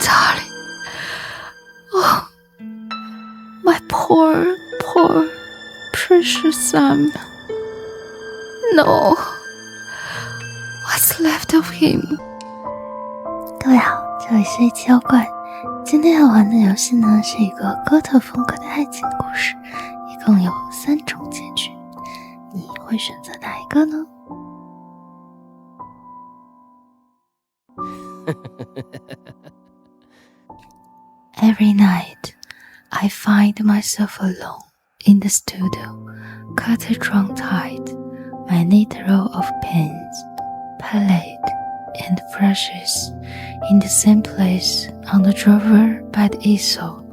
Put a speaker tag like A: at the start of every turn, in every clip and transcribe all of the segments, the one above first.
A: darling. Oh, my poor, precious son. No, what's left of him?
B: 各位好，这里是A级妖怪。今天要玩的游戏呢，是一个哥特风格的爱情故事，一共有3种结局，你会选择哪一个呢？Every night, I find myself alone in the studio, curtain-drawn-tight, my neat row of pens, palette, and brushes in the same place on the drawer by the easel.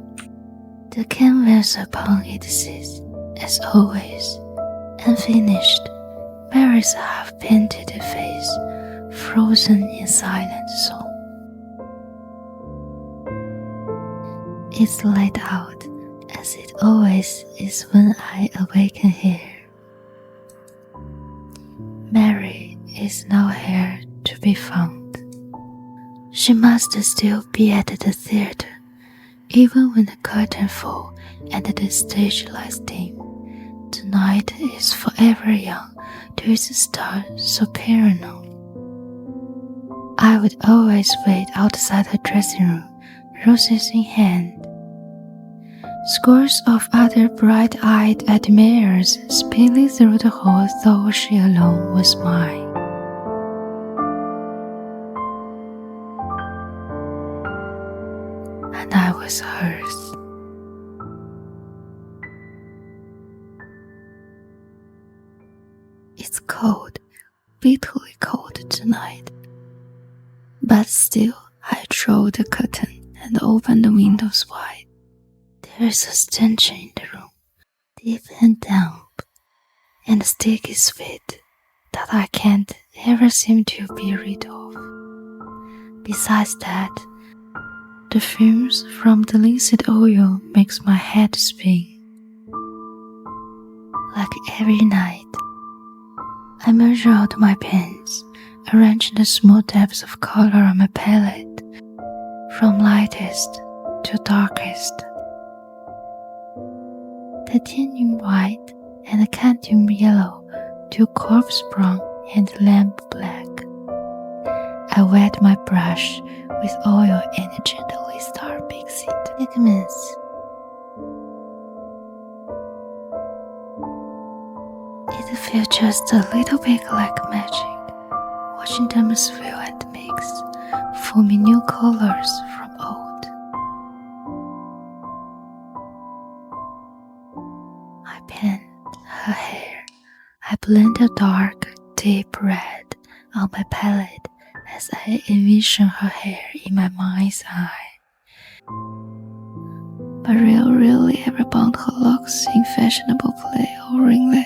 B: The canvas upon it sits, as always, unfinished, Mary's half-painted face, frozen in silent song. It's laid out, as it always is when I awaken here. Mary is nowhere to be found. She must still be at the theater, even when the curtain falls and the stage lies dim. Tonight is forever young to its star so perennial. I would always wait outside her dressing room, roses in hand. Scores of other bright-eyed admirers spinning through the hall thought she alone was mine. And I was hers. It's cold, bitterly cold tonight. But still, I draw the curtain and open the windows wide. There is a stench in the room, deep and damp, and sticky sweet that I can't ever seem to be rid of. Besides that, the fumes from the linseed oil makes my head spin. Like every night, I measure out my pens, arrange the small dabs of color on my palette, from lightest to darkest. Titanium white and cadmium yellow to corpse brown and lamp black. I wet my brush with oil and gently start mixing the pigments. It feels just a little bit like magic, watching them swirl and mix, forming new colors from old. I paint her hair. I blend a dark, deep red on my palette as I envision her hair in my mind's eye. But really ever bound her locks in fashionable play or ringlet,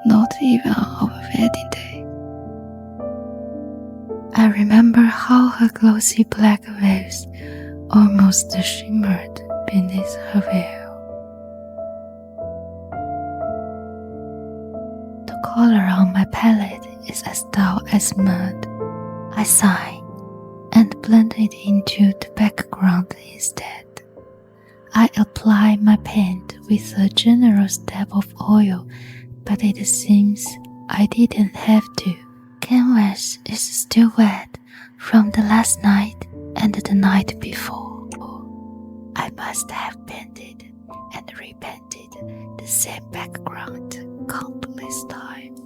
B: not even on our wedding day. I remember how her glossy black waves almost shimmered beneath her veil. The color on my palette is as dull as mud. I sigh and blend it into the background instead. I apply my paint with a generous dab of oil, but it seems I didn't have to. Canvas is still wet from the last night and the night before. I must have painted and repainted the same background countless times.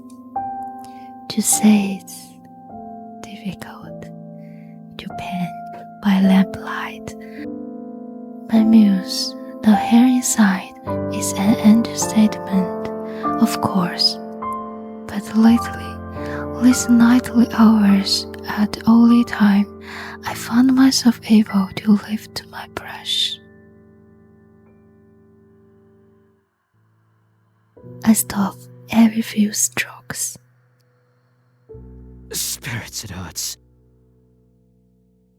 B: To say it's difficult to paint by lamplight. My muse, the hair inside, is an understatement, of course. But lately, these nightly hours at the only time I found myself able to lift my brush. I stop every few strokes.
C: Spirits, it hurts.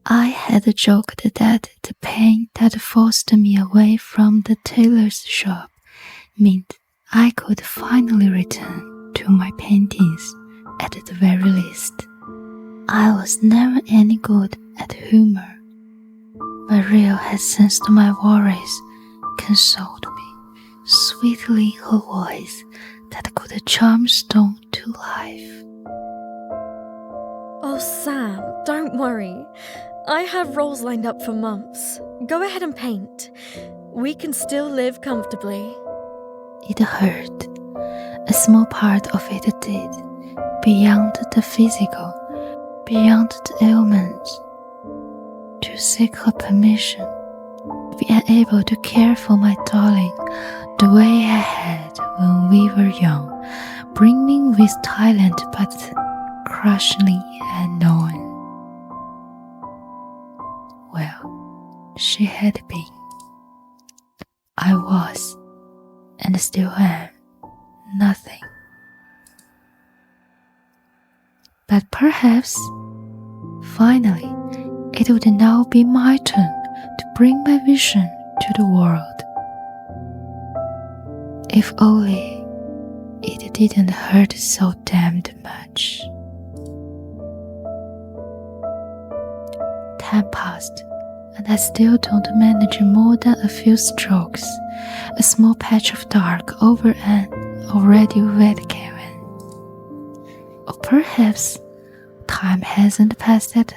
B: I had joked that the pain that forced me away from the tailor's shop meant I could finally return to my paintings at the very least. I was never any good at humor. Maria had sensed my worries, consoled me sweetly in her voice that could charm stone to life.
C: Oh, Sam, don't worry. I have roles lined up for months. Go ahead and paint. We can still live comfortably.
B: It hurt. A small part of it did. Beyond the physical, beyond the ailments. To seek her permission, to be unable to care for my darling the way I had when we were young, brimming with talent but crushingly unknown. Well, she had been. I was, and still am, nothing. But perhaps, finally, it would now be my turn to bring my vision to the world. If only it didn't hurt so damned much. Time passed, and I still don't manage more than a few strokes, a small patch of dark over an already wet canvas. Or perhaps time hasn't passed at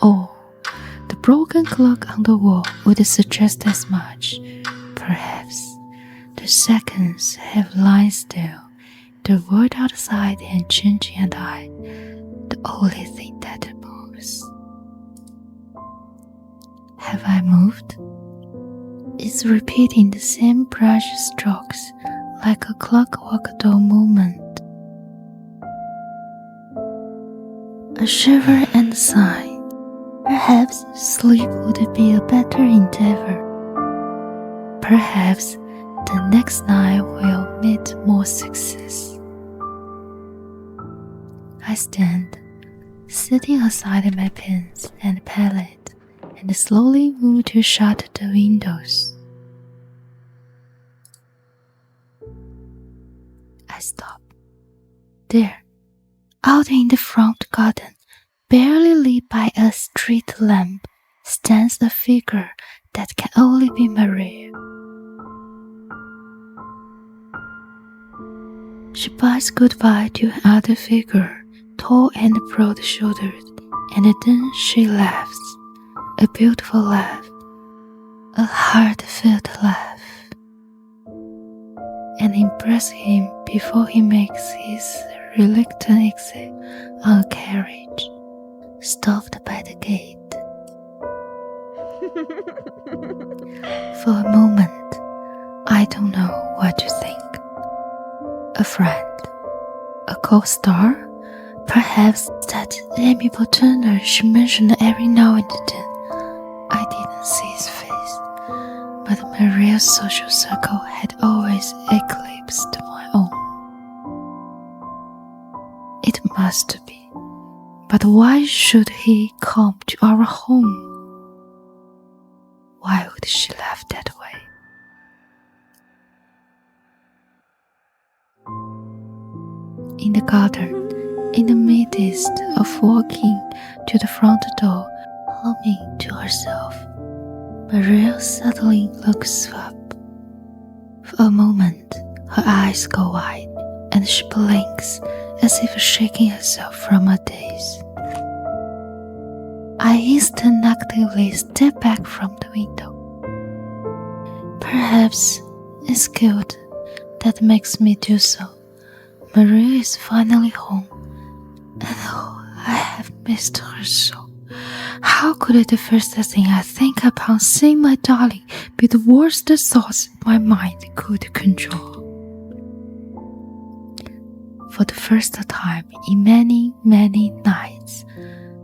B: all. The broken clock on the wall would suggest as much. Perhaps the seconds have lain still, the world outside and changing, and I, the only thing that moves. Have I moved? It's repeating the same brush strokes like a clockwork dull movement. A shiver and a sigh. Perhaps sleep would be a better endeavor. Perhaps the next night will meet more success. I stand, setting aside my pens and palette, and slowly move to shut the windows. I stop. There, out in the front garden, barely lit by a street lamp, stands a figure that can only be Maria. She bids goodbye to another figure, tall and broad-shouldered, and then she laughs, a beautiful laugh, a heartfelt laugh, and embraces him before he makes his reluctant exit on a carriage, stopped by the gate. For a moment, I don't know what to think. A friend, a co-star, perhaps that amiable Turner she mentioned every now and then. I didn't see his face, but my real social circle had always eclipsed my own. It must be, but why should he come to our home? Why would she laugh that way? In the garden, in the midst of walking to the front door, humming to herself, Maria suddenly looks up. For a moment, her eyes go wide, and she blinks as if shaking herself from a daze. I instinctively step back from the window. Perhaps it's guilt that makes me do so. Maria is finally home, and oh, I have missed her so. How could the first thing I think upon seeing my darling be the worst thoughts my mind could control? For the first time in many, many nights,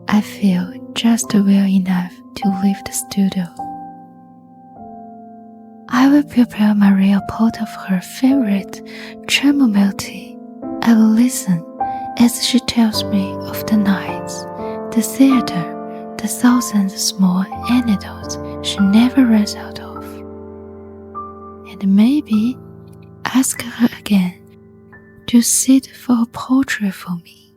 B: I feel just well enough to leave the studio. I will prepare Maria a pot of her favorite chamomile tea. I will listen as she tells me of the nights, the theater, the thousand small anecdotes she never runs out of. And maybe ask her again to sit for a portrait for me.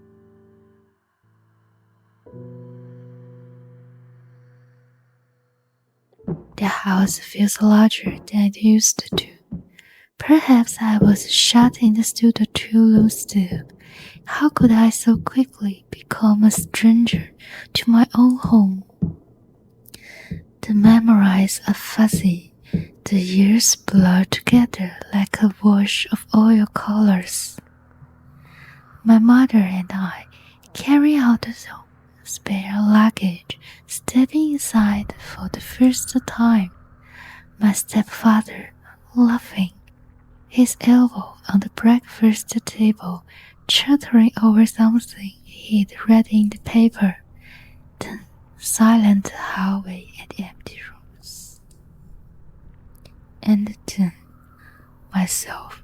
B: The house feels larger than it used to. Perhaps I was shut in the studio too long still. How could I so quickly become a stranger to my own home? The memories are fuzzy. The years blur together like a wash of oil colors. My mother and I carry out the spare luggage, stepping inside for the first time. My stepfather, laughing, his elbow on the breakfast table, chattering over something he'd read in the paper. Then silent hallway and empty rooms. And then myself,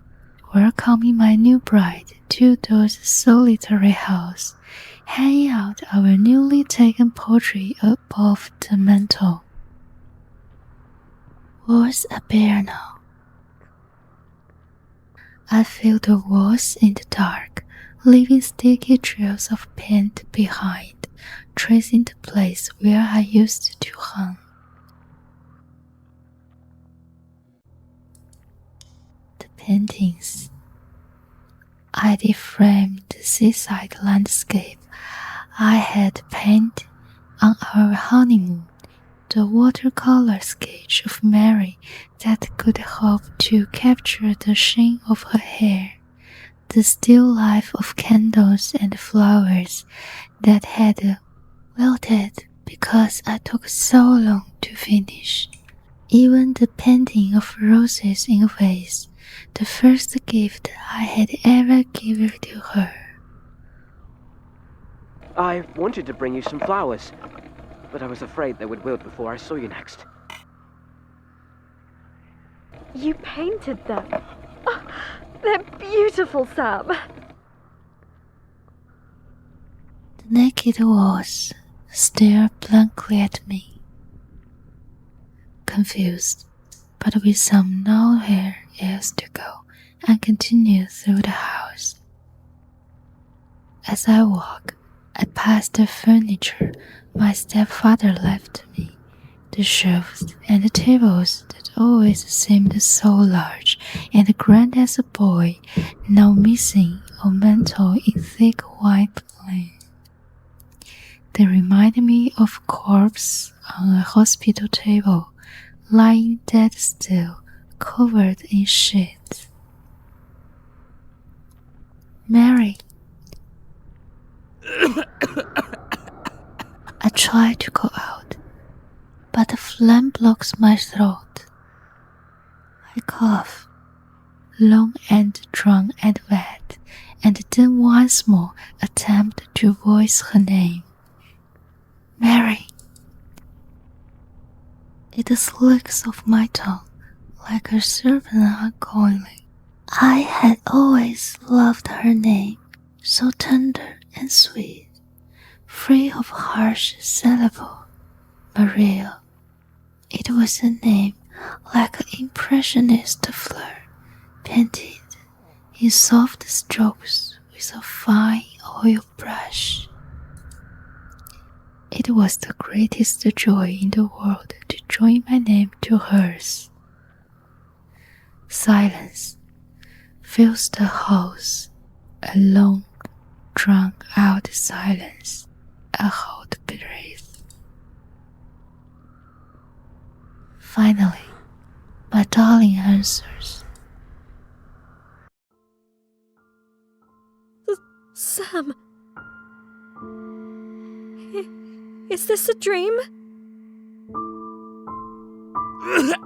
B: welcoming my new bride to those solitary house, hanging out our newly taken portrait above the mantel. Walls are bare now. I feel the walls in the dark, leaving sticky trails of paint behind, tracing the place where I used to hang. The paintings. I deframed the seaside landscape I had painted on our honeymoon, the watercolor sketch of Mary that could hope to capture the sheen of her hair, the still life of candles and flowers that had wilted because I took so long to finish. Even the painting of roses in a vase, the first gift I had ever given to her.
D: I wanted to bring you some flowers, but I was afraid they would wilt before I saw you next.
C: You painted them. Oh, they're beautiful, Sam.
B: The naked walls stare blankly at me, confused, but with some nowhere else to go, and continue through the house. As I walk, I pass the furniture my stepfather left me, the shelves and the tables that always seemed so large and grand as a boy, now missing a mantel in thick white linen. They remind me of corpse on a hospital table, lying dead still, covered in sheets. Mary. I try to go out, but the phlegm blocks my throat. I cough, long and drawn and wet, and then once more attempt to voice her name. Mary. It slips off my tongue like a serpent uncoiling. I had always loved her name, so tender and sweet, free of harsh syllable. Maria. It was a name like an impressionist fleur, painted in soft strokes with a fine oil brush. It was the greatest joy in the world to join my name to hers. Silence fills the house, a long, drawn-out silence. I hold breath. Finally, my darling answers.
C: Sam. Is this a dream?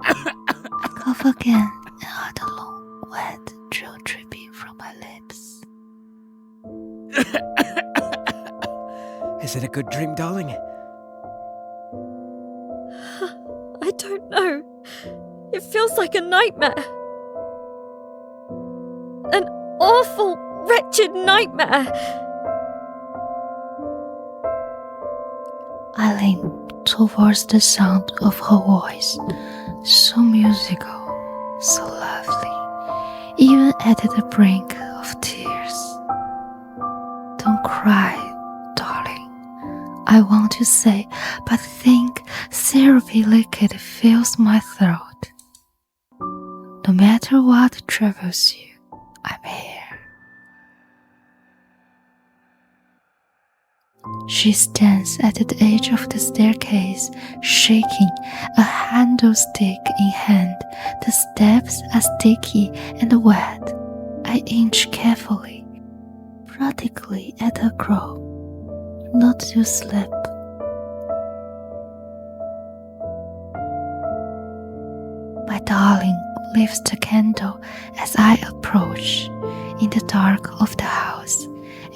B: I cough again and add a long, wet drill dripping from my lips.
D: Is it a good dream, darling?
C: I don't know. It feels like a nightmare. An awful, wretched nightmare.
B: I lean towards the sound of her voice, so musical, so lovely, even at the brink of tears. Don't cry, darling. I want to say, but think syrupy liquid fills my throat. No matter what troubles you, I'm here. She stands at the edge of the staircase, shaking, a handle stick in hand. The steps are sticky and wet. I inch carefully, practically at a crawl, not to slip. My darling lifts the candle as I approach. In the dark of the house,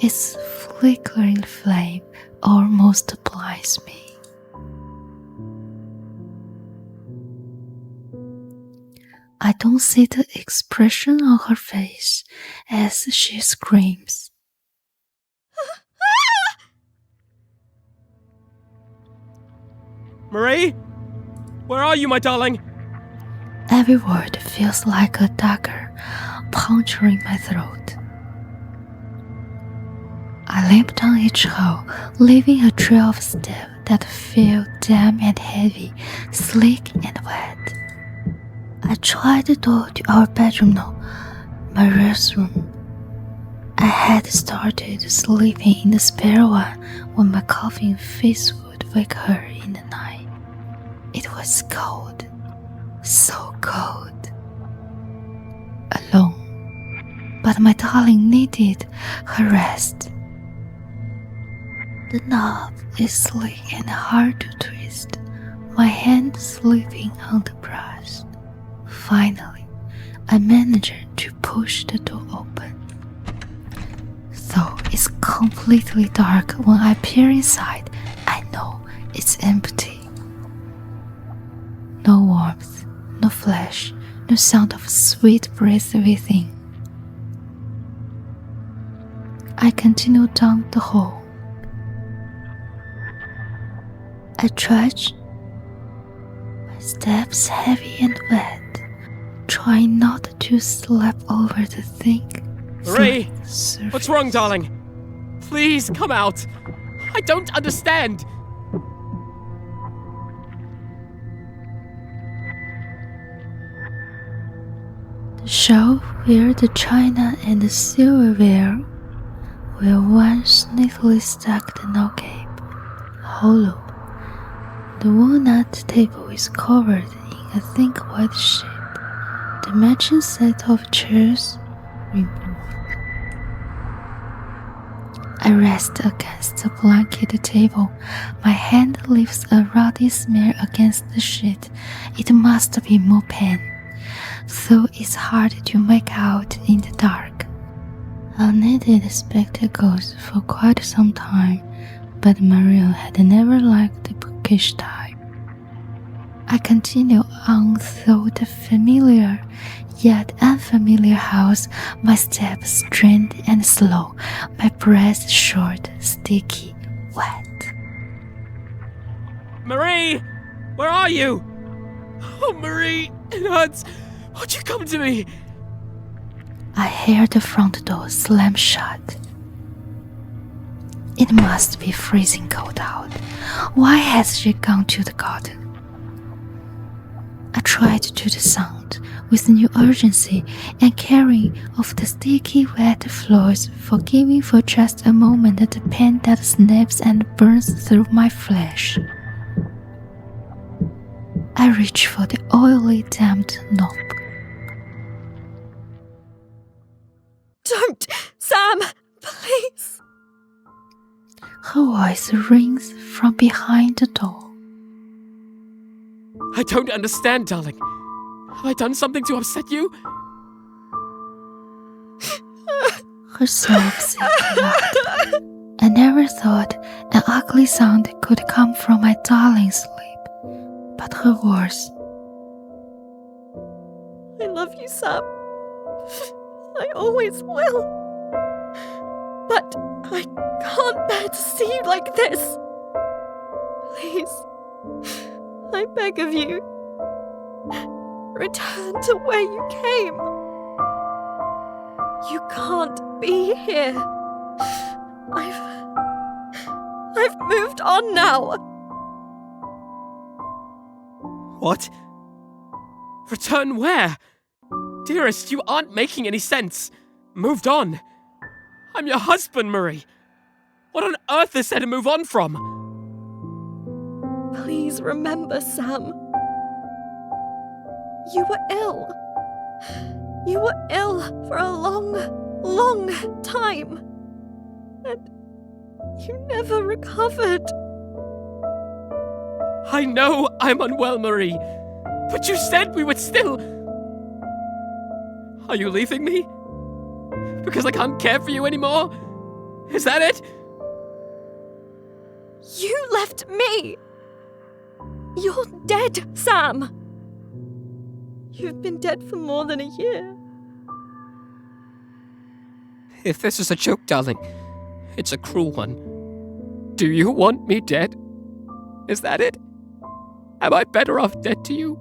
B: its flickering flame almost blinds me. I don't see the expression on her face as she screams.
D: Marie? Where are you, my darling?
B: Every word feels like a dagger puncturing my throat. I limp down each hall, leaving a trail of steps that feel damp and heavy, slick and wet. I tried the door to our bedroom, no, my restroom. I had started sleeping in the spare one when my coughing face would wake her in the night. It was cold, so cold. Alone, but my darling needed her rest. The knob is slick and hard to twist, my hand slipping on the brush. Finally, I managed to push the door open. Though it's completely dark when I peer inside, I know it's empty. No warmth, no flash, no sound of sweet breath within. I continue down the hall. I trudge, my steps heavy and wet, trying not to slip over the thick,
D: Marie,
B: surface.
D: what's wrong, darling? Please come out. I don't understand.
B: The shelf where the china and the silverware were once neatly stacked in a cape, hollow. The walnut table is covered in a thick white sheet. The matching set of chairs removed. I rest against the blanket table. My hand leaves a ruddy smear against the sheet. It must be mopane, though it's hard to make out in the dark. I needed spectacles for quite some time, but Maria had never liked the bookish type. I continue on through the familiar yet unfamiliar house, my steps strained and slow, my breath short, sticky, wet.
D: Marie! Where are you? Oh, Marie, it hurts. Won't you come to me?
B: I hear the front door slam shut. It must be freezing cold out. Why has she gone to the garden? I tried to do the sound with new urgency and caring of the sticky wet floors, forgiving for just a moment the pain that snaps and burns through my flesh. I reach for the oily damped knob.
C: Don't! Sam! Please!
B: Her voice rings from behind the door.
D: I don't understand, darling. Have I done something to upset you?
B: Her sobs loud. I never thought an ugly sound could come from my darling's sleep, but her words.
C: I love you, Sam. I always will. But I can't bear to see you like this. Please, I beg of you, return to where you came. You can't be here. I've I've moved on now.
D: What? Return where? Dearest, you aren't making any sense. Moved on? I'm your husband, Marie. What on earth is there to move on from?
C: Please remember, Sam. You were ill. You were ill for a long, long time. And you never recovered.
D: I know I'm unwell, Marie. But you said we would still... Are you leaving me? Because I can't care for you anymore? Is that it?
C: You left me. You're dead, Sam. You've been dead for more than a year.
D: If this is a joke, darling, it's a cruel one. Do you want me dead? Is that it? Am I better off dead to you?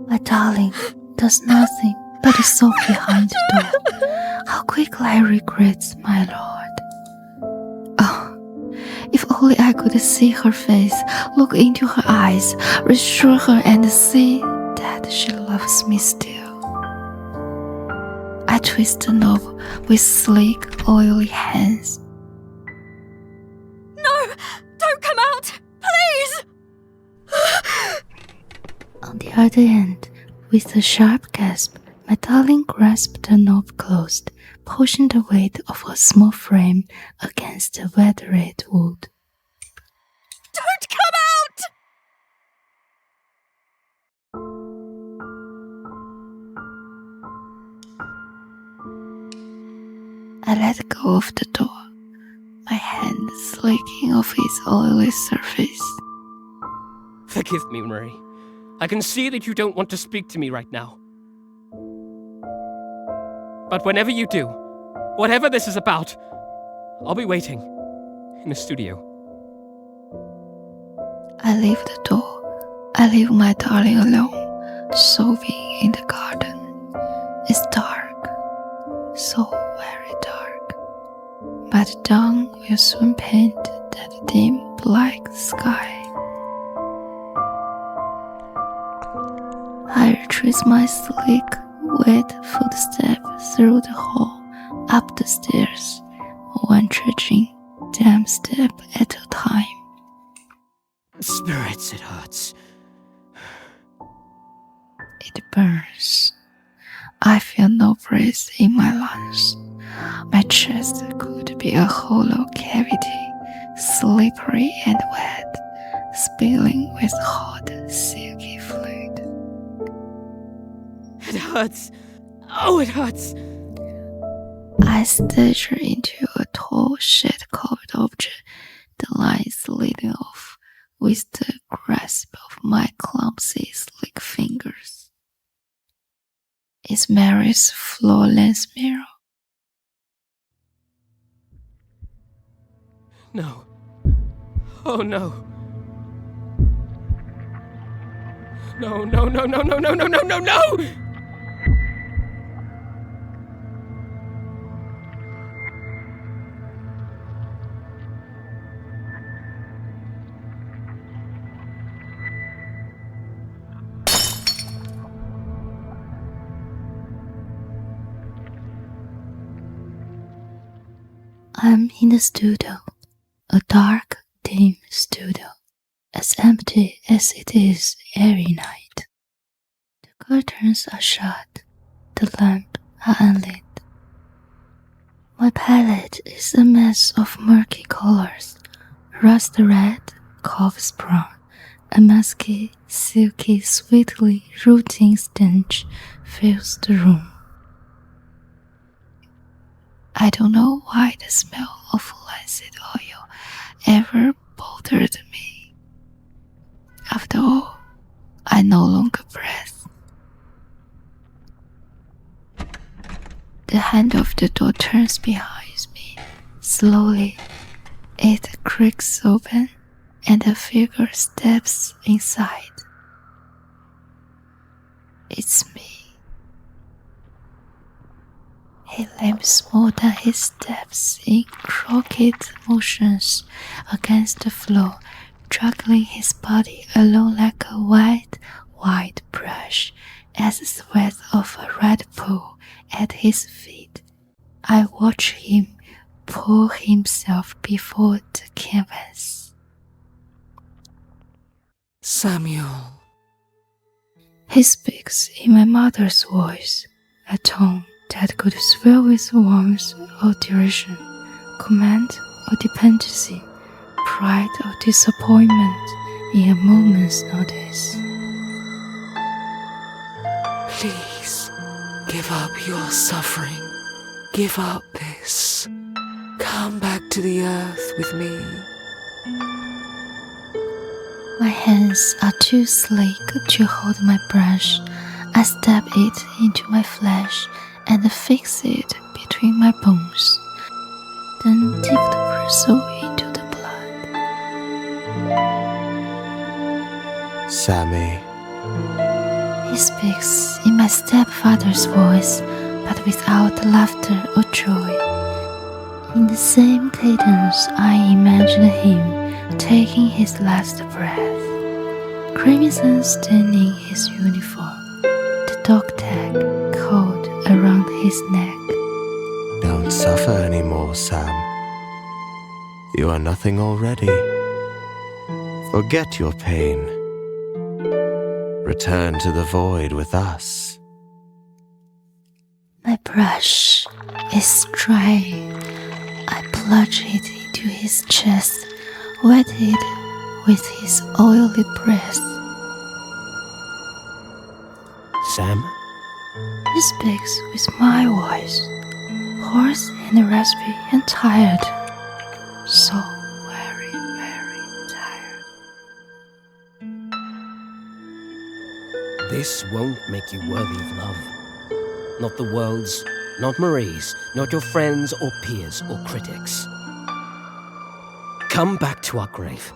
B: My darling does nothing but sob behind the door. How quickly I regret, my lord. Oh, if only I could see her face, look into her eyes, reassure her and see that she loves me still. I twist the knob with sleek, oily hands.
C: No! Don't come out! Please!
B: On the other end, with a sharp gasp, my darling grasped the knob closed, pushing the weight of her small frame against the weathered wood.
C: Don't come out!
B: I let go of the door, my hand slicking off its oily surface.
D: Forgive me, Marie. I can see that you don't want to speak to me right now. But whenever you do, whatever this is about, I'll be waiting in the studio.
B: I leave the door. I leave my darling alone, sobbing in the garden. It's dark, so very dark. But dawn will soon paint that dim black sky. I retrace my sleek, wet footsteps through the hall, up the stairs, one trudging damn step at a time.
D: Spirits, it hurts.
B: It burns. I feel no breath in my lungs. My chest could be a hollow cavity, slippery and wet, spilling with hot, silky fluid.
D: It hurts. Oh, it hurts.
B: I stagger into a tall, shade-covered object, the lines leading off with the grasp of my clumsy, slick fingers. It's Mary's floor-length mirror.
D: No. Oh, no. No, no, no, no, no, no, no, no, no, no!
B: I'm in the studio, a dark, dim studio, as empty as it is every night. The curtains are shut, the lamps are unlit. My palette is a mess of murky colors, rust red, corpse brown, a musky, silky, sweetly rooting stench fills the room. I don't know why the smell of lancet oil ever bothered me. After all, I no longer breathe. The handle of the door turns behind me. Slowly, it creaks open, and a figure steps inside. It's me. He limps more than he steps in crooked motions against the floor, juggling his body along like a white brush as the sweat of a red pool at his feet. I watch him pour himself before the canvas.
E: Samuel.
B: He speaks in my mother's voice, a tone that could swell with warmth or derision, command or dependency, pride or disappointment in a moment's notice.
E: Please, give up your suffering. Give up this. Come back to the earth with me.
B: My hands are too sleek to hold my brush. I stab it into my flesh and fix it between my bones. Then dip the bristle into the blood.
E: Sammy.
B: He speaks in my stepfather's voice, but without laughter or joy. In the same cadence, I imagine him taking his last breath, crimson staining his uniform, the dog tag coiled around his neck.
E: Don't suffer anymore, Sam. You are nothing already. Forget your pain. Return to the void with us.
B: My brush is dry. I plunge it into his chest, wet it with his oily breath.
D: Sam?
B: He speaks with my voice, hoarse and raspy and tired. So very, very tired.
D: This won't make you worthy of love. Not the world's, not Marie's, not your friends or peers or critics. Come back to our grave.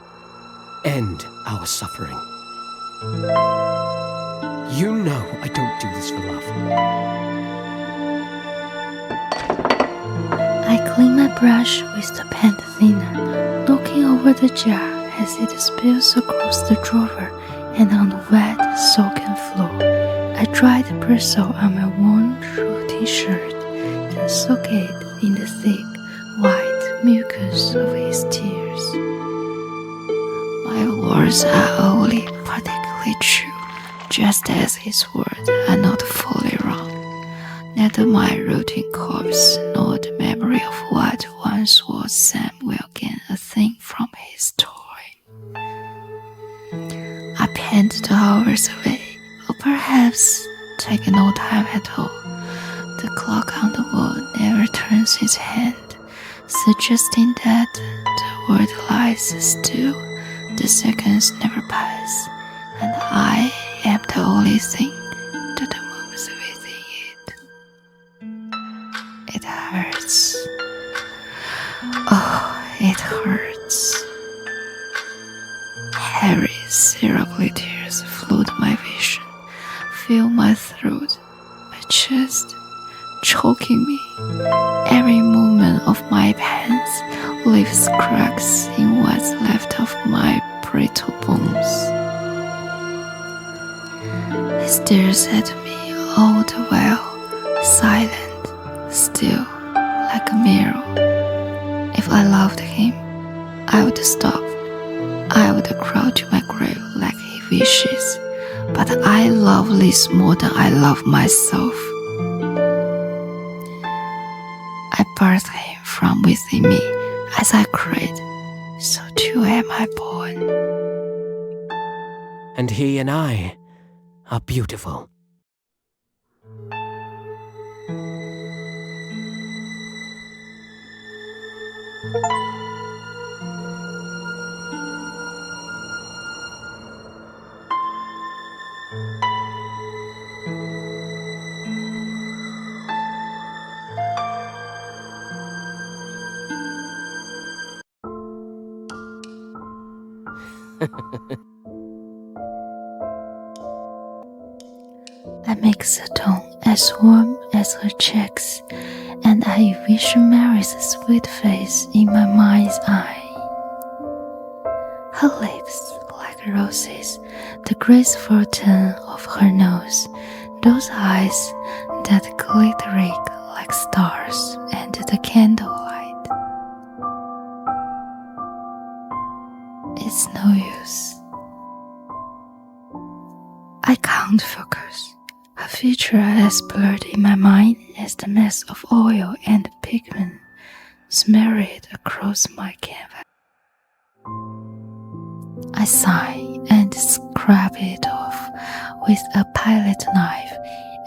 D: End our suffering. You know I don't do this for love.
B: I clean my brush with the pen thinner, knocking over the jar as it spills across the drawer and on the wet, soaking floor. I dry the bristle on my worn, rotting shirt, then soak it in the thick, white mucus of his tears. My words are only particularly true, just as his words are not fully wrong. Neither my rotting corpse nor the memory of what once was Sam will gain a thing from his toy. I pant the hours away, or perhaps take no time at all. The clock on the wall never turns its hand, suggesting that the world lies still, the seconds never pass, and I am the only thing that moves within it. It hurts. Oh, it hurts. Heavy, syrupy tears flood my vision, fill my throat, my chest, choking me. Every movement of my pants leaves cracks in what's left of my brittle bones. He stares at me all the while, silent, still, like a mirror. If I loved him, I would stop. I would crawl to my grave like he wishes. But I love Liz more than I love myself. I birthed him from within me as I cried. So too am I born.
D: And he and I are beautiful.
B: I make the tongue as warm as her cheeks, and I envision Mary's sweet face in my mind's eye. Her lips like roses, the graceful turn of her nose, those eyes that glittering like stars under the candlelight. It's no use. I can't focus. Her features are as blurred in my mind as the mess of oil and pigment smeared across my canvas. I sigh and scrap it off with a palette knife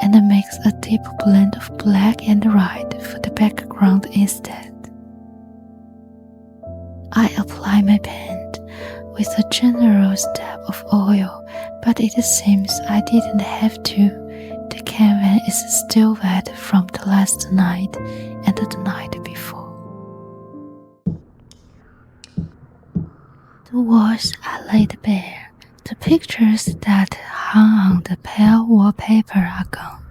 B: and make a deep blend of black and white for the background instead. I apply my paint with a generous dab of oil, but it seems I didn't have to. The canvas is still wet from the last night and the night before. The walls are laid bare. The pictures that hung on the pale wallpaper are gone.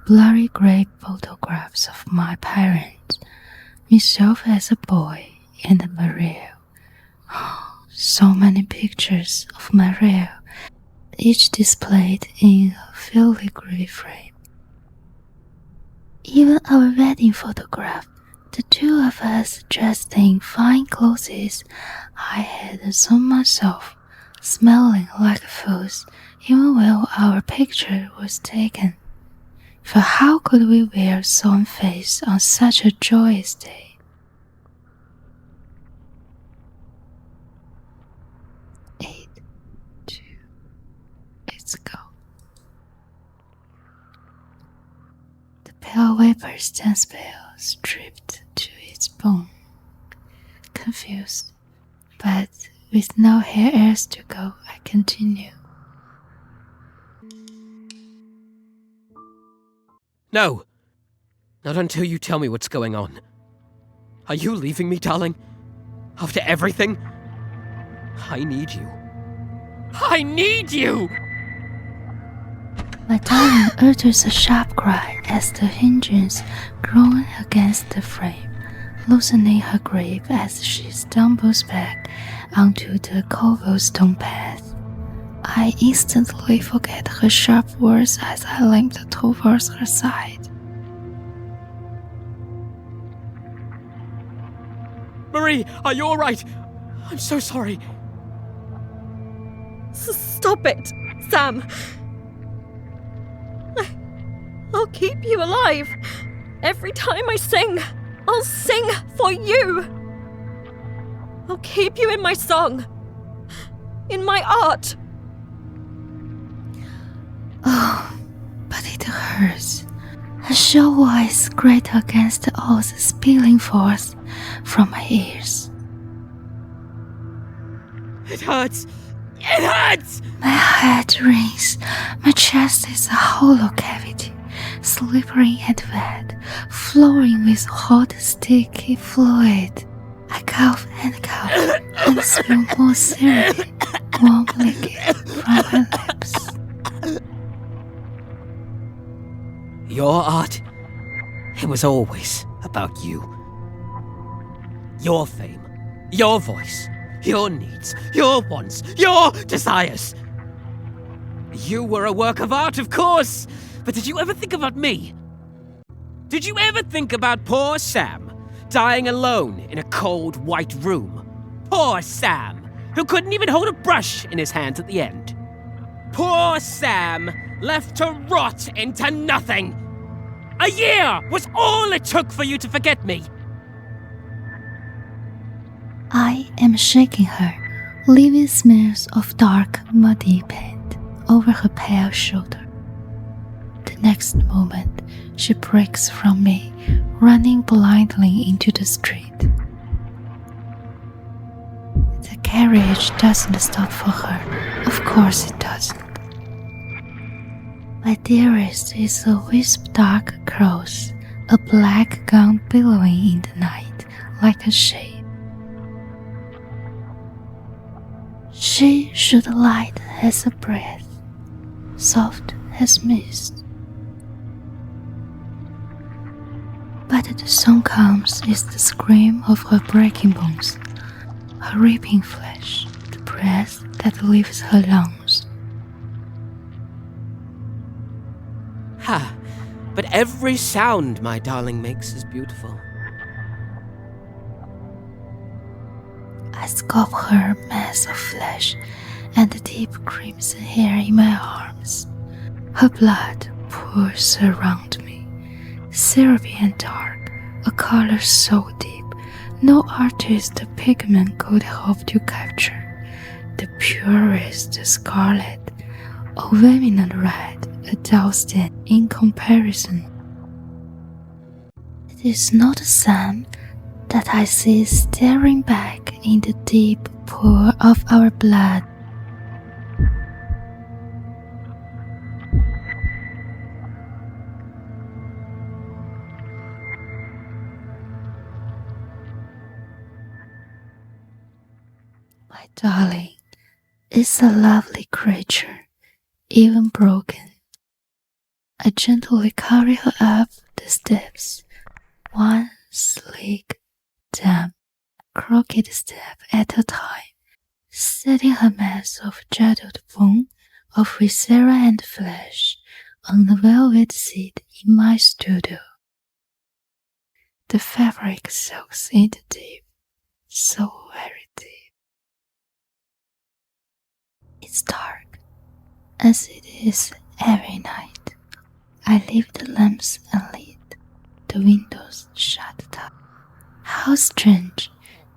B: Blurry grey photographs of my parents, myself as a boy, and Maria. So many pictures of Maria, each displayed in a filigree frame. Even our wedding photograph, the two of us dressed in fine clothes, I had shown myself, smelling like fools, even while our picture was taken. For how could we wear solemn face on such a joyous day? 8, 2, let's go. The pale vapor stands pale, stripped to its bone. Confused, but with no hair else to go, I continue.
D: No. Not until you tell me what's going on. Are you leaving me, darling? After everything? I need you. I need you!
B: My darling utters a sharp cry as the hinges groan against the frame, loosening her grip as she stumbles back onto the cobblestone path. I instantly forget her sharp words as I limp towards her side.
D: Marie, are you alright? I'm so sorry.
C: Stop it, Sam. I'll keep you alive. Every time I sing, I'll sing for you. I'll keep you in my song, in my art.
B: Oh, but it hurts. Her shrill voice grates against the oath spilling forth from my ears.
D: It hurts. It hurts!
B: My head rings. My chest is a hollow cavity, slippery and wet, flowing with hot, sticky fluid. I cough and spill more syrupy, warm liquid from her lips.
D: Your art, it was always about you. Your fame, your voice, your needs, your wants, your desires. You were a work of art, of course, but did you ever think about me? Did you ever think about poor Sam, dying alone in a cold, white room? Poor Sam, who couldn't even hold a brush in his hands at the end. Poor Sam, left to rot into nothing. A year was all it took for you to forget me.
B: I am shaking her, leaving smears of dark, muddy paint over her pale shoulder. The next moment, she breaks from me, running blindly into the street. The carriage doesn't stop for her. Of course it doesn't. My dearest is a wisp dark cross, a black gown billowing in the night like a shade. She should light as a breath, soft has missed. But the song comes is the scream of her breaking bones, her ripping flesh, the breath that leaves her lungs.
D: Ha! But every sound my darling makes is beautiful.
B: I scoop her mass of flesh and the deep crimson hair in my arms. Her blood pours around me, syrupy and dark, a color so deep no artist pigment could hope to capture. The purest scarlet, a vehement red, a dull stain in comparison. It is not Sam that I see staring back in the deep pool of our blood. My darling is a lovely creature, even broken. I gently carry her up the steps, one sleek, damp, crooked step at a time, setting her mass of jutted bone, of viscera and flesh on the velvet seat in my studio. The fabric soaks into deep, so very deep. It's dark, as it is every night. I leave the lamps unlit, the windows shut up. How strange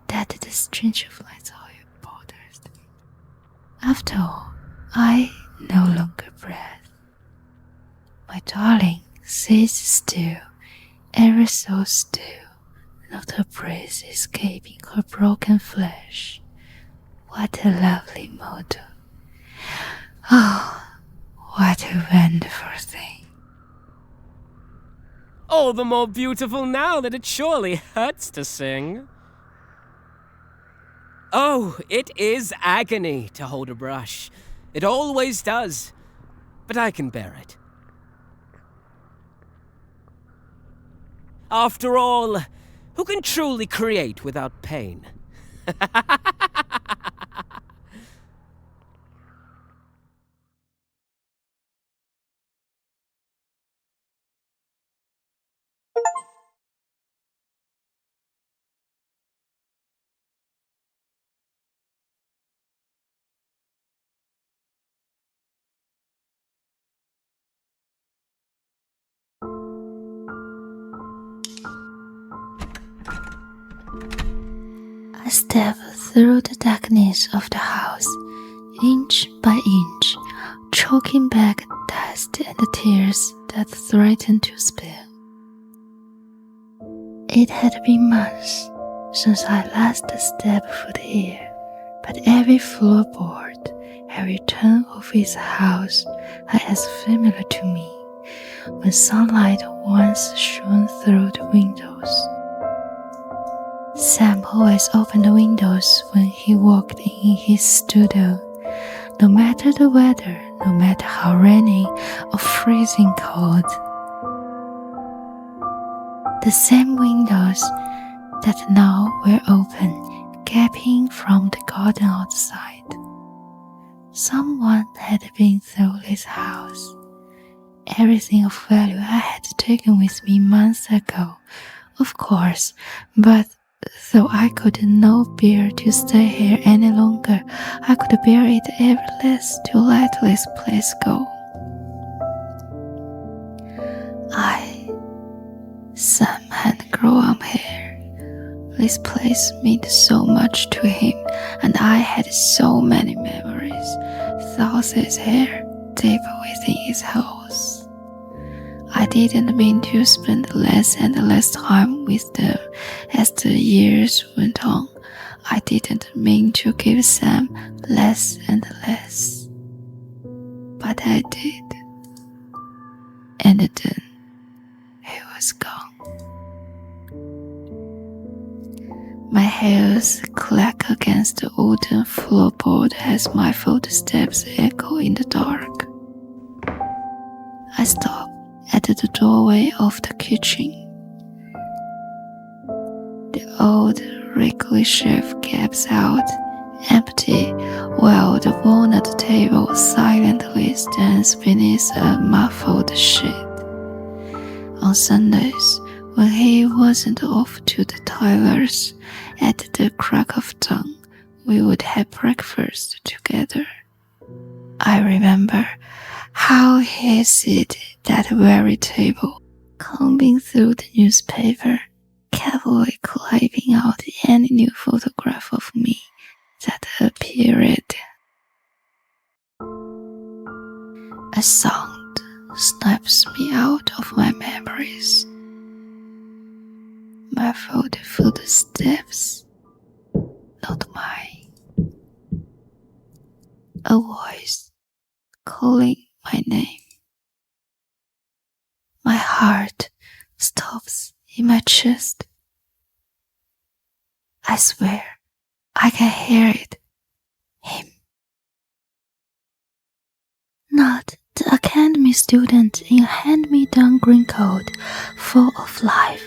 B: that the strange flights of you bothers me. After all, I no longer breathe. My darling sits still, ever so still, not a breath escaping her broken flesh. What a lovely motto. Oh, what a wonderful thing.
D: All the more beautiful now that it surely hurts to sing. Oh, it is agony to hold a brush. It always does. But I can bear it. After all, who can truly create without pain?
B: I step through the darkness of the house, inch by inch, choking back dust and the tears that threaten to spill. It had been months since I last stepped foot here, but every floorboard, every turn of his house are as familiar to me when sunlight once shone through the windows. Sam always opened the windows when he walked in his studio, no matter the weather, no matter how rainy or freezing cold. The same windows that now were open, gaping from the garden outside. Someone had been through this house. Everything of value I had taken with me months ago, of course, but though I could not bear to stay here any longer, I could bear it ever less to let this place go. Sam had grown up here. This place meant so much to him, and I had so many memories, thousands here, deep within its halls. I didn't mean to spend less and less time with them as the years went on. I didn't mean to give Sam less and less. But I did. And then he was gone. My heels clack against the wooden floorboard as my footsteps echo in the dark. I stop at the doorway of the kitchen. The old wrinkly shelf gaps out, empty, while the walnut table silently stands beneath a muffled sheet. On Sundays, when he wasn't off to the tailor's, at the crack of dawn, we would have breakfast together. I remember how he sat at that very table, combing through the newspaper, carefully clipping out any new photograph of me that appeared. A sound snaps me out of my memories. Muffled footsteps, not mine. A voice calling my name. My heart stops in my chest. I swear I can hear it. Him. Not the academy student in a hand-me-down green coat, full of life,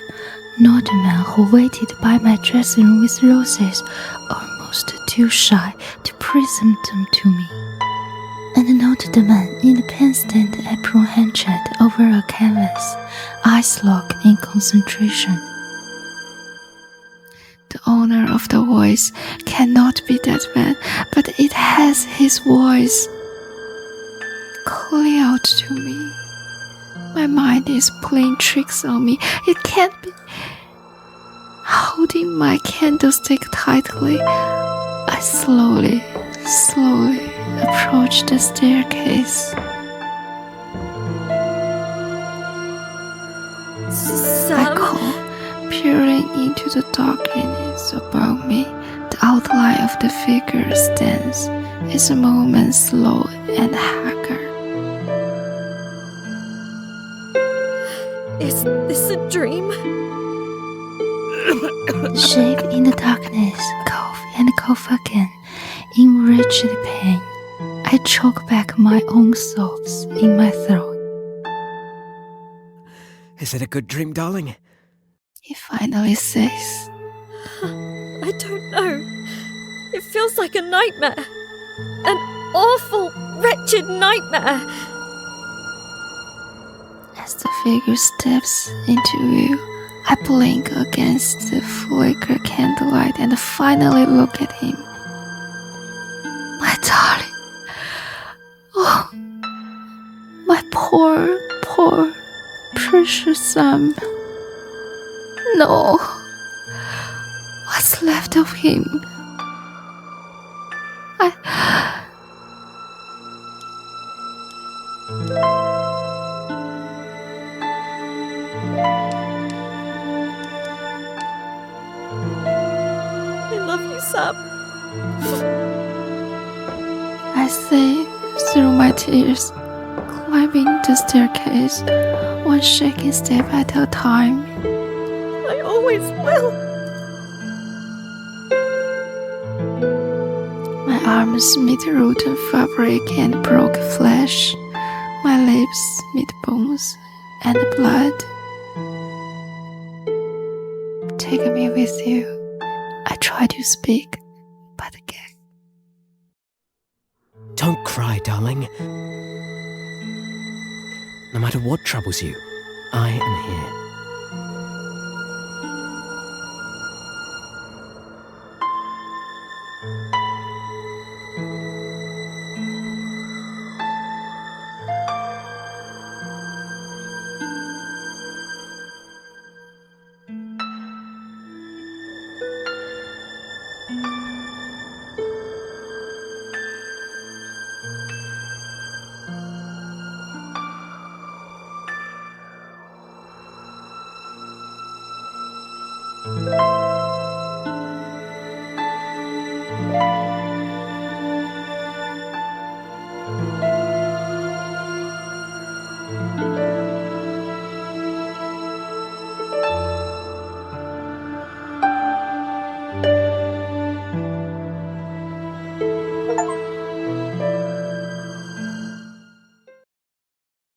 B: nor the man who waited by my dressing room with roses, almost too shy to present them to me. And not the man in the pen-stand apron handchat over a canvas, eyes locked in concentration. The owner of the voice cannot be that man, but it has his voice calling out to me. My mind is playing tricks on me. It can't be. Holding my candlestick tightly, I slowly approach the staircase.
C: Sam?
B: I call, peering into the darkness above me. The outline of the figure stands, its movement slow and haggard.
C: Is this a dream?
B: Shake in the darkness, cough and cough again, in wretched pain. I choke back my own sobs in my throat.
D: Is it a good dream, darling?
B: He finally says,
C: I don't know. It feels like a nightmare. An awful, wretched nightmare.
B: as the figure steps into view. I blink against the flicker candlelight and finally look at him. My darling. Oh, my poor, precious son. No. What's left of him?
C: I love you, Sam.
B: I say through my tears, climbing the staircase, one shaking step at a time.
C: I always will.
B: My arms meet rotten fabric and broke flesh. My lips meet bones and blood. Take me with you. I try to speak, but again.
D: Don't cry, darling. No matter what troubles you, I am here.